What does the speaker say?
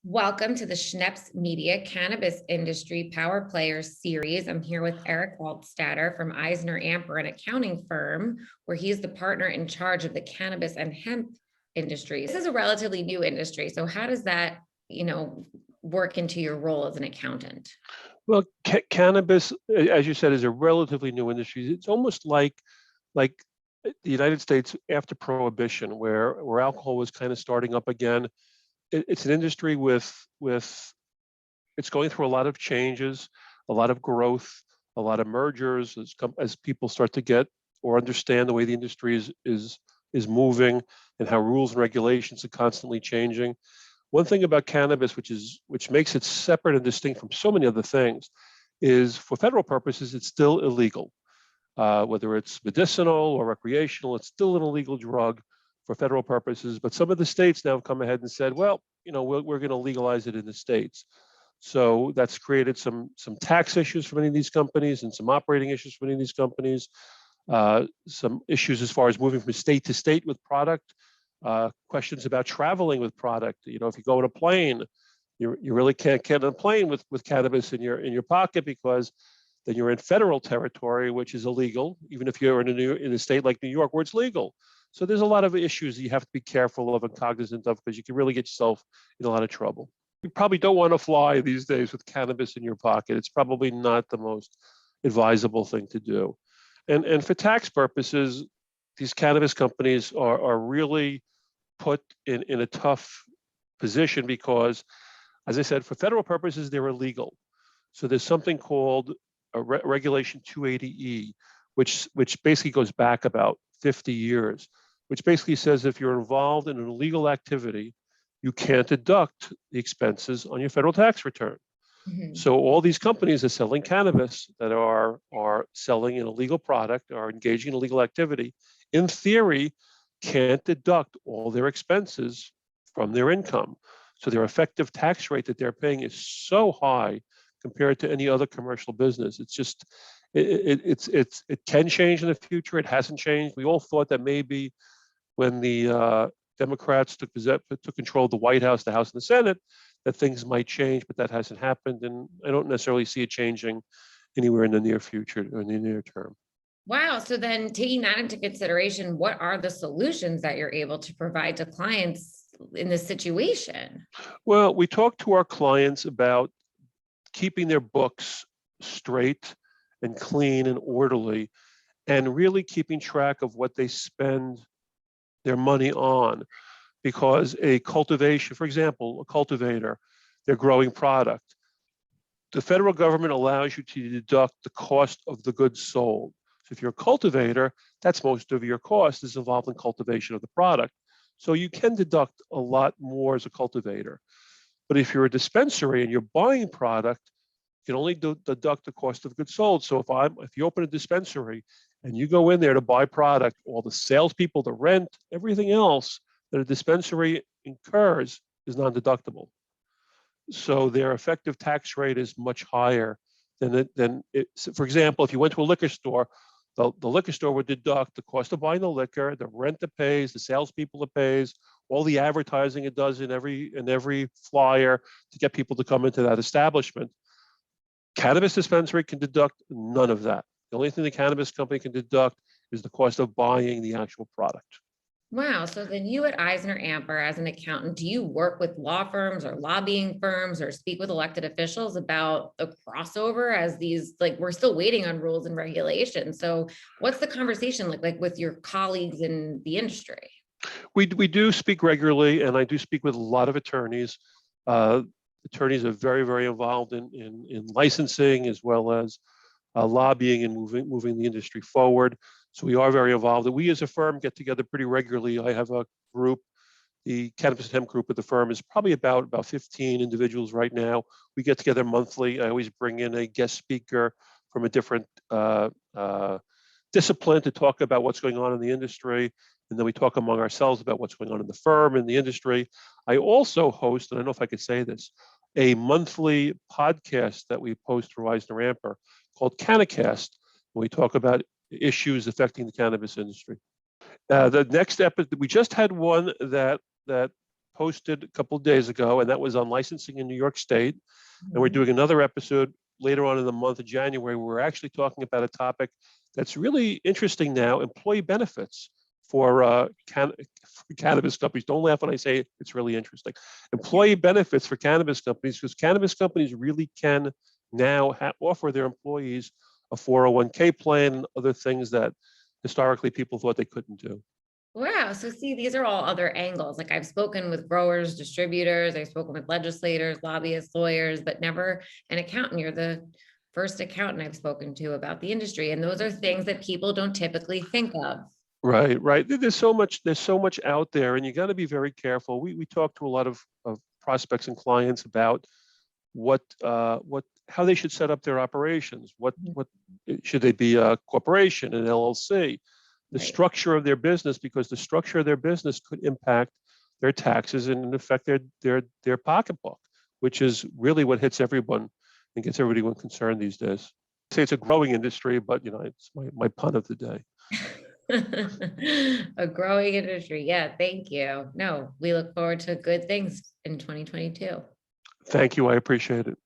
Welcome to the Schneps Media Cannabis Industry Power Players series. I'm here with Eric Altstadter from EisnerAmper, an accounting firm where he's the partner in charge of the cannabis and hemp industry. This is a relatively new industry. So how does that, work into your role as an accountant? Well, cannabis, as you said, is a relatively new industry. It's almost like the United States after Prohibition, where alcohol was kind of starting up again. It's an industry with it's going through a lot of changes, a lot of growth, a lot of mergers as people start to get or understand the way the industry is moving and how rules and regulations are constantly changing. One thing about cannabis, which makes it separate and distinct from so many other things, is for federal purposes, it's still illegal. Whether it's medicinal or recreational, it's still an illegal drug for federal purposes. But some of the states now have come ahead and said, well, we're going to legalize it in the states. So that's created some tax issues for many of these companies and some operating issues for many of these companies. Some issues as far as moving from state to state with product. Questions about traveling with product. If you go on a plane, you really can't get on a plane with cannabis in your pocket, because then you're in federal territory, which is illegal, even if you're in a state like New York where it's legal. So there's a lot of issues that you have to be careful of and cognizant of, because you can really get yourself in a lot of trouble. You probably don't want to fly these days with cannabis in your pocket. It's probably not the most advisable thing to do. And for tax purposes, these cannabis companies are really put in a tough position because, as I said, for federal purposes, they're illegal. So there's something called Regulation 280E, which basically goes back about 50 years, which basically says if you're involved in an illegal activity, you can't deduct the expenses on your federal tax return. Mm-hmm. So all these companies are selling cannabis that are selling an illegal product, are engaging in illegal activity, in theory, can't deduct all their expenses from their income. So their effective tax rate that they're paying is so high compared to any other commercial business. It's just, it can change in the future. It hasn't changed. We all thought that maybe when the Democrats took control of the White House, the House, and the Senate, that things might change, but that hasn't happened. And I don't necessarily see it changing anywhere in the near future or in the near term. Wow. So then taking that into consideration, what are the solutions that you're able to provide to clients in this situation? Well, we talk to our clients about keeping their books straight and clean and orderly, and really keeping track of what they spend their money on. Because a cultivation, for example, a cultivator, they're growing product. The federal government allows you to deduct the cost of the goods sold. So if you're a cultivator, that's most of your cost is involved in cultivation of the product. So you can deduct a lot more as a cultivator. But if you're a dispensary and you're buying product, you can only deduct the cost of goods sold. So if you open a dispensary and you go in there to buy product, all the salespeople, the rent, everything else that a dispensary incurs is non-deductible. So their effective tax rate is much higher than it. For example, if you went to a liquor store, the liquor store would deduct the cost of buying the liquor, the rent it pays, the salespeople it pays, all the advertising it does in every flyer to get people to come into that establishment. Cannabis dispensary can deduct none of that. The only thing the cannabis company can deduct is the cost of buying the actual product. Wow. So then you at EisnerAmper as an accountant, do you work with law firms or lobbying firms or speak with elected officials about the crossover as these, we're still waiting on rules and regulations. So what's the conversation like with your colleagues in the industry? We do speak regularly, and I do speak with a lot of attorneys. Attorneys are very, very involved in licensing as well as lobbying and moving the industry forward. So we are very involved. We as a firm get together pretty regularly. I have a group, the Cannabis and Hemp group at the firm is probably about 15 individuals right now. We get together monthly. I always bring in a guest speaker from a different discipline to talk about what's going on in the industry. And then we talk among ourselves about what's going on in the firm and the industry. I also host, and I don't know if I could say this, a monthly podcast that we post through EisnerAmper called Cannabis. We talk about issues affecting the cannabis industry. The next episode, we just had one that posted a couple of days ago, and that was on licensing in New York State. And we're Mhm. doing another episode later on in the month of January, where we're actually talking about a topic that's really interesting now, employee benefits for cannabis companies. Don't laugh when I say it's really interesting. Employee benefits for cannabis companies, because cannabis companies really can now offer their employees a 401k plan and other things that historically people thought they couldn't do. Wow. So see, these are all other angles. Like I've spoken with growers, distributors, I've spoken with legislators, lobbyists, lawyers, but never an accountant. You're the first accountant I've spoken to about the industry. And those are things that people don't typically think of. Right, right. There's so much out there, and you got to be very careful. We talk to a lot of prospects and clients about how they should set up their operations. What should they be, a corporation, an LLC? The Right. structure of their business, because the structure of their business could impact their taxes and affect their pocketbook, which is really what hits everyone and gets everyone concerned these days. I say it's a growing industry, but it's my pun of the day. A growing industry. Yeah, thank you. No, we look forward to good things in 2022. Thank you. I appreciate it.